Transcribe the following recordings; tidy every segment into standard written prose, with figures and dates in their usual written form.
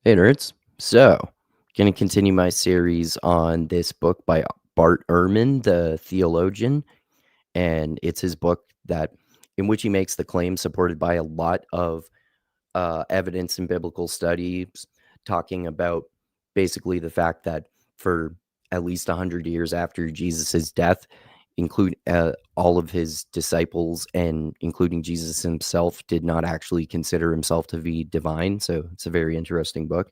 Hey, nerds. So, going to continue my series on this book by Bart Ehrman, the theologian. And it's his book in which he makes the claim supported by a lot of evidence in biblical studies, talking about basically the fact that for at least 100 years after Jesus' death, include all of his disciples and including Jesus himself did not actually consider himself to be divine. So it's a very interesting book.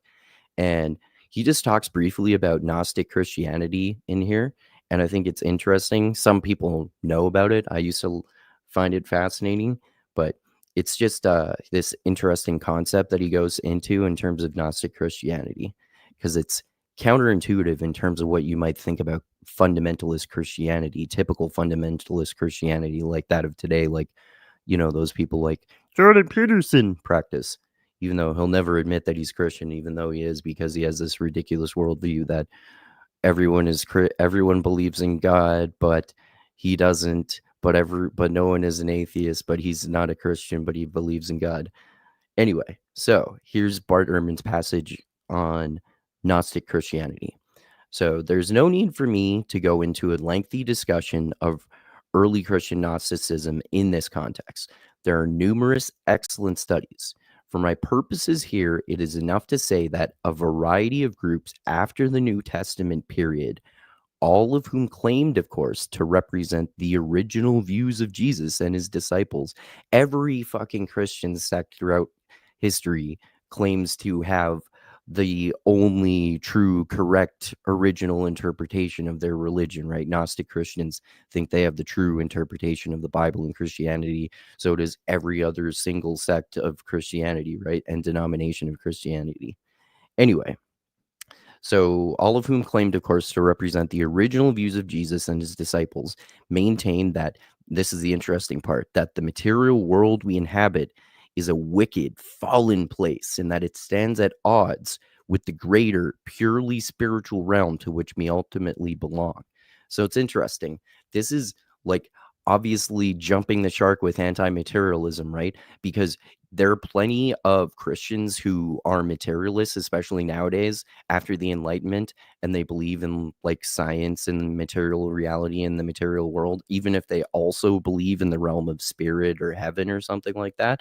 And he just talks briefly about Gnostic Christianity in here. And I think it's interesting. Some people know about it. I used to find it fascinating, but it's just this interesting concept that he goes into in terms of Gnostic Christianity, because it's counterintuitive in terms of what you might think about fundamentalist Christianity, typical fundamentalist Christianity like that of today, like, those people like Jordan Peterson practice, even though he'll never admit that he's Christian, even though he is, because he has this ridiculous worldview that everyone believes in God, but he doesn't. But no one is an atheist, but he's not a Christian, but he believes in God. Anyway, so here's Bart Ehrman's passage on Gnostic Christianity. So there's no need for me to go into a lengthy discussion of early Christian Gnosticism in this context. There are numerous excellent studies. For my purposes here, it is enough to say that a variety of groups after the New Testament period, all of whom claimed, of course, to represent the original views of Jesus and his disciples, every fucking Christian sect throughout history claims to have the only true, correct, original interpretation of their religion, right? Gnostic Christians think they have the true interpretation of the Bible and Christianity. So does every other single sect of Christianity, right? And denomination of Christianity. Anyway, so all of whom claimed, of course, to represent the original views of Jesus and his disciples, maintained that, this is the interesting part, that the material world we inhabit is a wicked, fallen place, and that it stands at odds with the greater, purely spiritual realm to which we ultimately belong. So it's interesting. This is like obviously jumping the shark with anti-materialism, right? Because there are plenty of Christians who are materialists, especially nowadays after the Enlightenment, and they believe in like science and material reality in the material world, even if they also believe in the realm of spirit or heaven or something like that.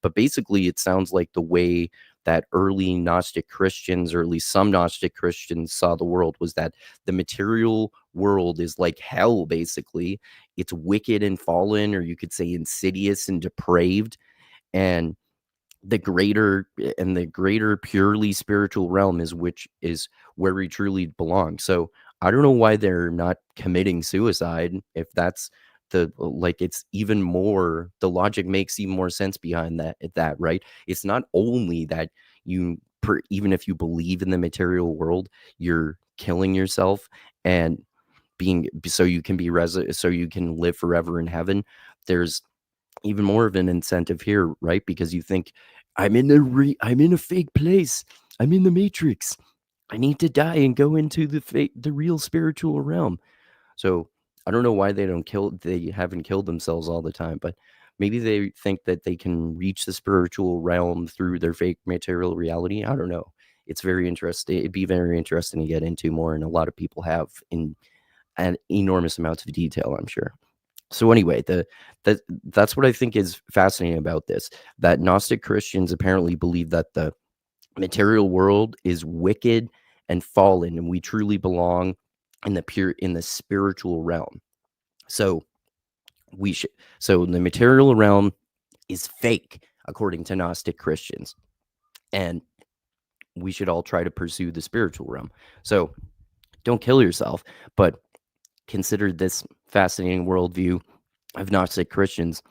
But basically, it sounds like the way that early Gnostic Christians, or at least some Gnostic Christians, saw the world was that the material world is like hell, basically. It's wicked and fallen, or you could say insidious and depraved. And the greater purely spiritual realm is where we truly belong. So I don't know why they're not committing suicide, if that's it's even more, the logic makes even more sense behind that, right? It's not only that even if you believe in the material world, you're killing yourself and being so you can so you can live forever in heaven. There's even more of an incentive here, right? Because you think, I'm in a fake place. I'm in the matrix. I need to die and go into the real spiritual realm. So I don't know why they haven't killed themselves all the time, but maybe they think that they can reach the spiritual realm through their fake material reality. I don't know. It's very interesting. It'd be very interesting to get into more, and a lot of people have in an enormous amounts of detail, I'm sure. So anyway, that's what I think is fascinating about this. That Gnostic Christians apparently believe that the material world is wicked and fallen, and we truly belong in the spiritual realm. So we should so the material realm is fake according to Gnostic Christians, and we should all try to pursue the spiritual realm. So don't kill yourself, but consider this fascinating worldview of Gnostic Christians.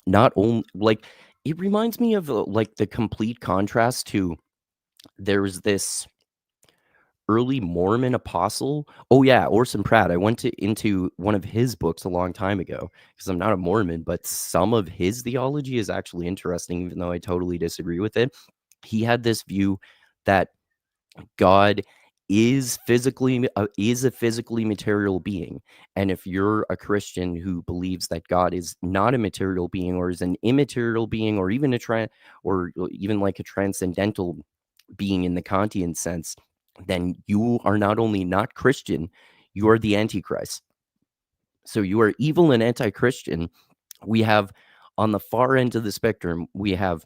Not only like it reminds me of like the complete contrast to, there's this early Mormon apostle. Oh yeah, Orson Pratt. I went into one of his books a long time ago, because I'm not a Mormon, but some of his theology is actually interesting, even though I totally disagree with it. He had this view that God is a physically material being, and if you're a Christian who believes that God is not a material being, or is an immaterial being, or even or even like a transcendental being in the Kantian sense, then you are not only not Christian, you are the Antichrist. So you are evil and anti-Christian. We have on the far end of the spectrum, we have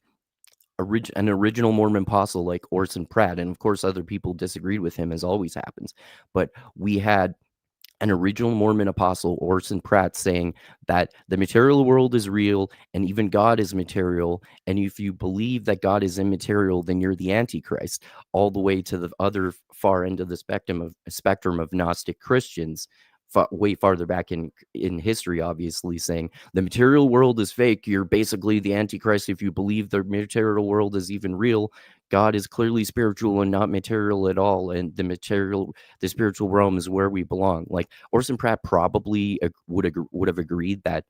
an original Mormon apostle like Orson Pratt, and of course other people disagreed with him, as always happens. But we had an original Mormon apostle, Orson Pratt, saying that the material world is real and even God is material. And if you believe that God is immaterial, then you're the Antichrist, all the way to the other far end of the spectrum of Gnostic Christians, way farther back in history, obviously, saying the material world is fake. You're basically the Antichrist if you believe the material world is even real. God is clearly spiritual and not material at all, and the spiritual realm is where we belong. Like Orson Pratt probably would have agreed that,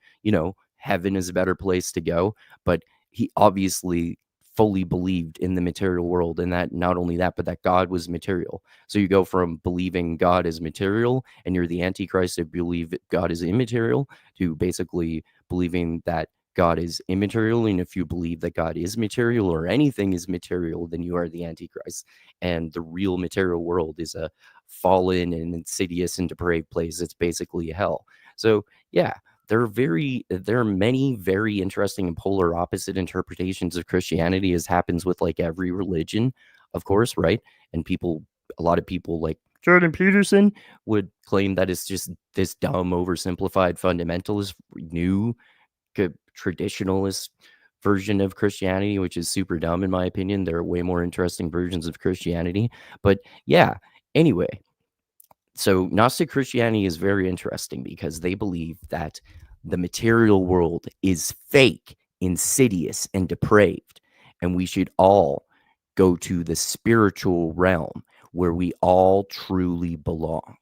heaven is a better place to go, but he obviously fully believed in the material world, and that not only that, but that God was material. So you go from believing God is material and you're the Antichrist if you believe God is immaterial, to basically believing that God is immaterial, and if you believe that God is material or anything is material, then you are the Antichrist. And the real material world is a fallen and insidious and depraved place. It's basically hell. So yeah, there are many very interesting and polar opposite interpretations of Christianity, as happens with like every religion, of course, right? And a lot of people like Jordan Peterson would claim that it's just this dumb, oversimplified, fundamentalist, new, traditionalist version of Christianity, which is super dumb in my opinion. There are way more interesting versions of Christianity. But yeah, anyway, so Gnostic Christianity is very interesting because they believe that the material world is fake, insidious, and depraved, and we should all go to the spiritual realm where we all truly belong.